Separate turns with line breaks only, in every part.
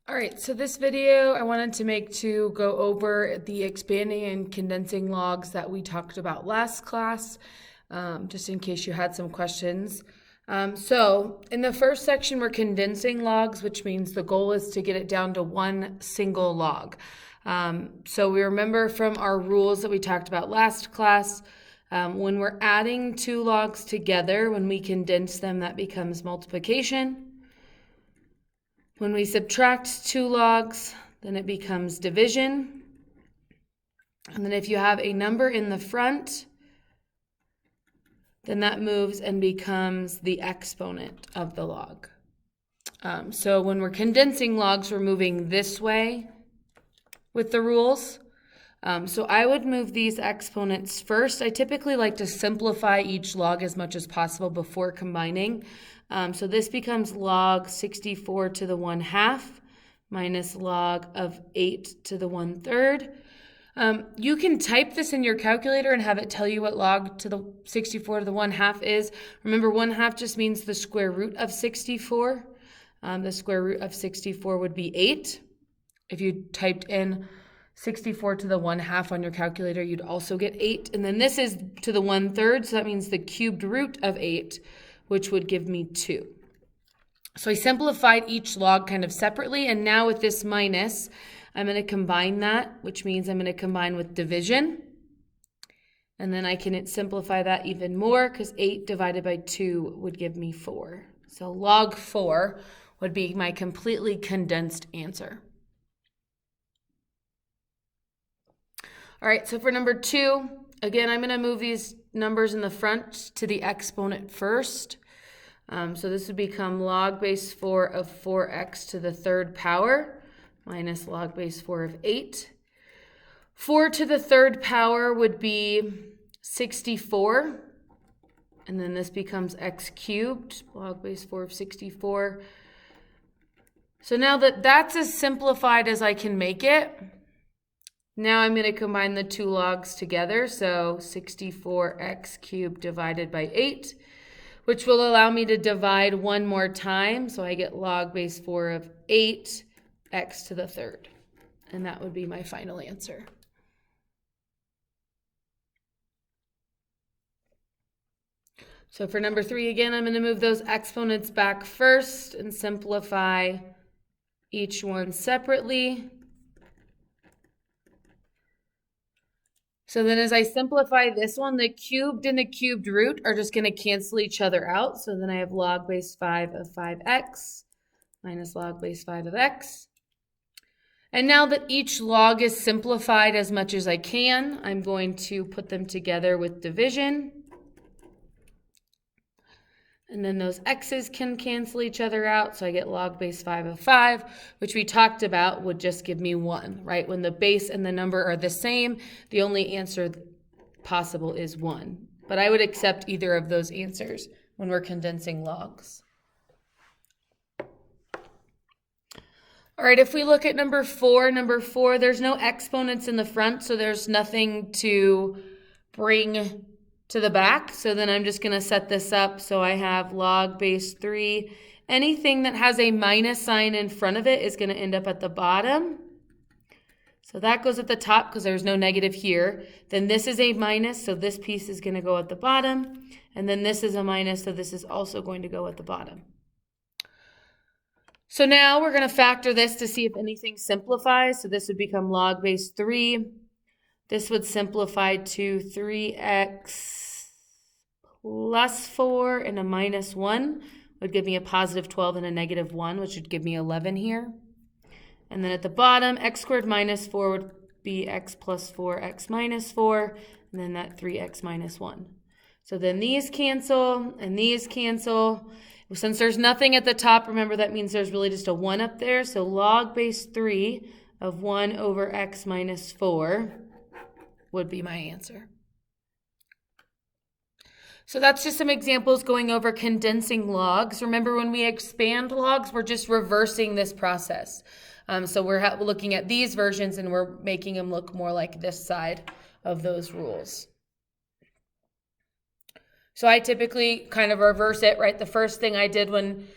All right, so this video I wanted to make to go over the expanding and condensing logs that we talked about last class, just in case you had some questions. So in the first section, we're condensing logs, which means the goal is to get it down to one single log. So we remember from our rules that we talked about last class, when we're adding two logs together, when we condense them, that becomes multiplication. When we subtract two logs, then it becomes division. And then if you have a number in the front, then that moves and becomes the exponent of the log. So when we're condensing logs, we're moving this way with the rules. So I would move these exponents first. I typically like to simplify each log as much as possible before combining. So this becomes log 64 to the 1/2 minus log of 8 to the 1/3. You can type this in your calculator and have it tell you what log to the 64 to the 1/2 is. Remember, 1/2 just means the square root of 64. The square root of 64 would be 8. If you typed in 64 to the 1/2 on your calculator, you'd also get 8. And then this is to the 1/3, so that means the cubed root of 8, which would give me 2. So I simplified each log kind of separately, and now with this minus, I'm going to combine that, which means I'm going to combine with division. And then I can simplify that even more, because 8 divided by 2 would give me 4. So log 4 would be my completely condensed answer. All right, so for number 2, again, I'm going to move these numbers in the front to the exponent first. So this would become log base 4 of 4x to the 3rd power minus log base 4 of 8. 4 to the 3rd power would be 64. And then this becomes x cubed, log base 4 of 64. So now that that's as simplified as I can make it, now I'm going to combine the two logs together. So 64x cubed divided by 8, which will allow me to divide one more time. So I get log base 4 of 8 x to the 3rd. And that would be my final answer. So for number 3, again, I'm going to move those exponents back first and simplify each one separately. So then as I simplify this one, the cubed and the cubed root are just going to cancel each other out. So then I have log base 5 of 5x minus log base 5 of x. And now that each log is simplified as much as I can, I'm going to put them together with division. And then those x's can cancel each other out, so I get log base 5 of 5, which we talked about would just give me 1, right? When the base and the number are the same, the only answer possible is 1. But I would accept either of those answers when we're condensing logs. All right, if we look at number 4, there's no exponents in the front, so there's nothing to bring to the back. So then I'm just going to set this up. So I have log base 3. Anything that has a minus sign in front of it is going to end up at the bottom. So that goes at the top because there's no negative here. Then this is a minus, so this piece is going to go at the bottom. And then this is a minus, so this is also going to go at the bottom. So now we're going to factor this to see if anything simplifies. So this would become log base 3. This would simplify to 3x plus 4 and a minus 1 would give me a positive 12 and a negative 1, which would give me 11 here. And then at the bottom, x squared minus 4 would be x plus 4, x minus 4, and then that 3x minus 1. So then these cancel and these cancel. Since there's nothing at the top, remember that means there's really just a 1 up there. So log base 3 of 1 over x minus 4 would be my answer. So that's just some examples going over condensing logs. Remember, when we expand logs, we're just reversing this process. So we're looking at these versions and we're making them look more like this side of those rules. So I typically kind of reverse it, right? The first thing I did when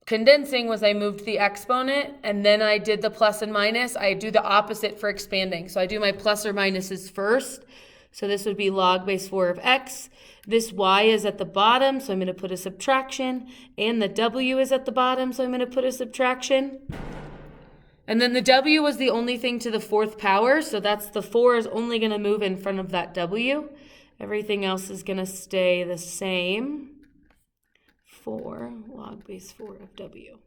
condensing was I moved the exponent and then I did the plus and minus. I do the opposite for expanding. So I do my plus or minuses first. So this would be log base 4 of x. This y is at the bottom, so I'm going to put a subtraction. And the w is at the bottom, so I'm going to put a subtraction. And then the w was the only thing to the 4th power, so that's the 4 is only going to move in front of that w. Everything else is going to stay the same. 4 log base 4 of w.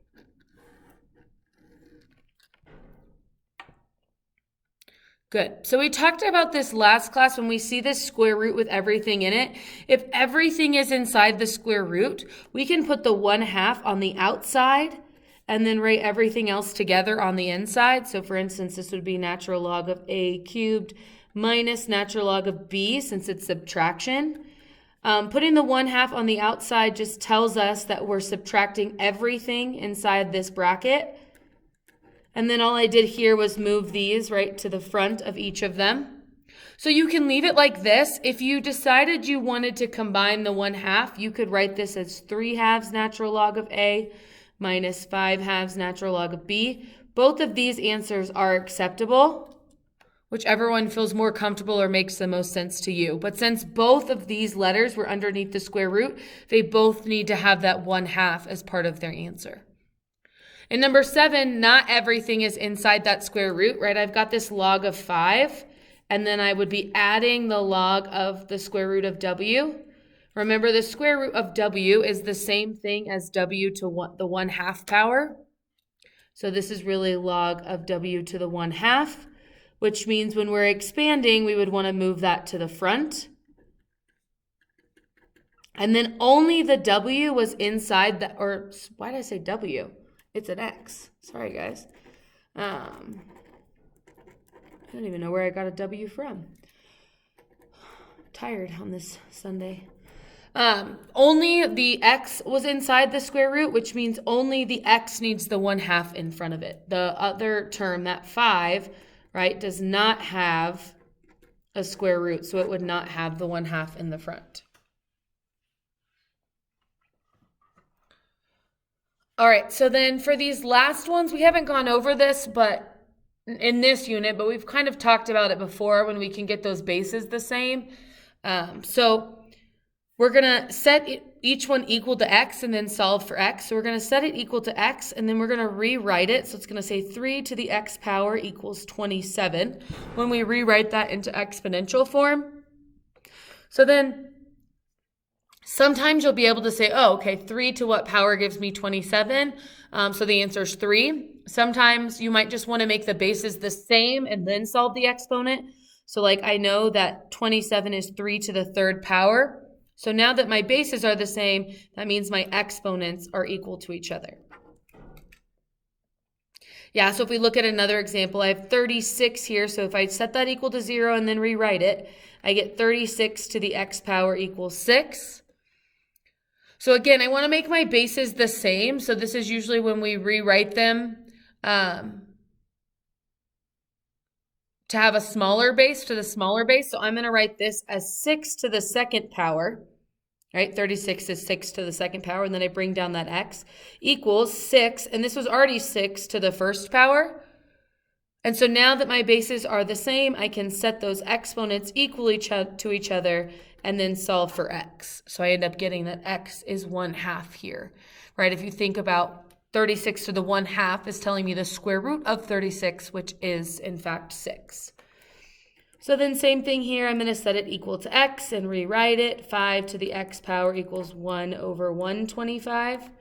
Good. So we talked about this last class when we see this square root with everything in it. If everything is inside the square root, we can put the 1/2 on the outside and then write everything else together on the inside. So for instance, this would be natural log of a cubed minus natural log of b, since it's subtraction. Putting the 1/2 on the outside just tells us that we're subtracting everything inside this bracket. And then all I did here was move these right to the front of each of them. So you can leave it like this. If you decided you wanted to combine the 1/2, you could write this as 3/2 natural log of a minus 5/2 natural log of b. Both of these answers are acceptable. Whichever one feels more comfortable or makes the most sense to you. But since both of these letters were underneath the square root, they both need to have that 1/2 as part of their answer. In number 7, not everything is inside that square root, right? I've got this log of 5, and then I would be adding the log of the square root of w. Remember, the square root of w is the same thing as w to the 1/2 power. So this is really log of w to the 1/2. Which means when we're expanding, we would want to move that to the front. And then only the w was inside the, or why did I say w? It's an x. Sorry, guys. I don't even know where I got a w from. Tired on this Sunday. Only the x was inside the square root, which means only the x needs the 1/2 in front of it. The other term, that 5, right, does not have a square root, so it would not have the 1/2 in the front. All right, so then for these last ones, we haven't gone over this but in this unit, but we've kind of talked about it before when we can get those bases the same. So we're going to set each one equal to x and then solve for x. So we're going to set it equal to x, and then we're going to rewrite it. So it's going to say 3 to the x power equals 27 when we rewrite that into exponential form. So then sometimes you'll be able to say, oh, okay, 3 to what power gives me 27? So the answer is 3. Sometimes you might just want to make the bases the same and then solve the exponent. So like I know that 27 is 3 to the 3rd power. So now that my bases are the same, that means my exponents are equal to each other. Yeah, so if we look at another example, I have 36 here. So if I set that equal to 0 and then rewrite it, I get 36 to the x power equals 6. So again, I want to make my bases the same. So this is usually when we rewrite them to have a smaller base to the smaller base. So I'm going to write this as 6 to the 2nd power, right? 36 is 6 to the 2nd power, and then I bring down that x equals 6, and this was already 6 to the 1st power. And so now that my bases are the same, I can set those exponents equally to each other and then solve for x. So I end up getting that x is 1/2 here, right? If you think about 36 to the 1/2 is telling me the square root of 36, which is in fact 6. So then same thing here, I'm going to set it equal to x and rewrite it. 5 to the x power equals 1 over 125.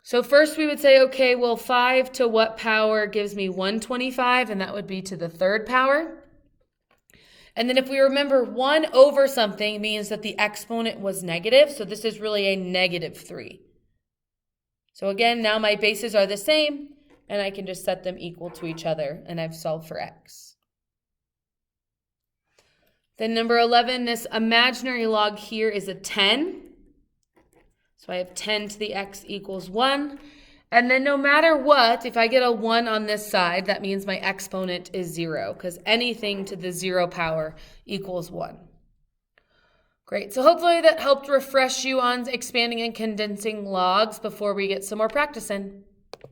So first we would say, okay, well 5 to what power gives me 125? And that would be to the 3rd power. And then if we remember, 1 over something means that the exponent was negative. So this is really a -3. So again, now my bases are the same, and I can just set them equal to each other, and I've solved for x. Then number 11, this imaginary log here is a 10. So I have 10 to the x equals 1. And then no matter what, if I get a 1 on this side, that means my exponent is 0, because anything to the 0 power equals 1. Great. So hopefully that helped refresh you on expanding and condensing logs before we get some more practice in.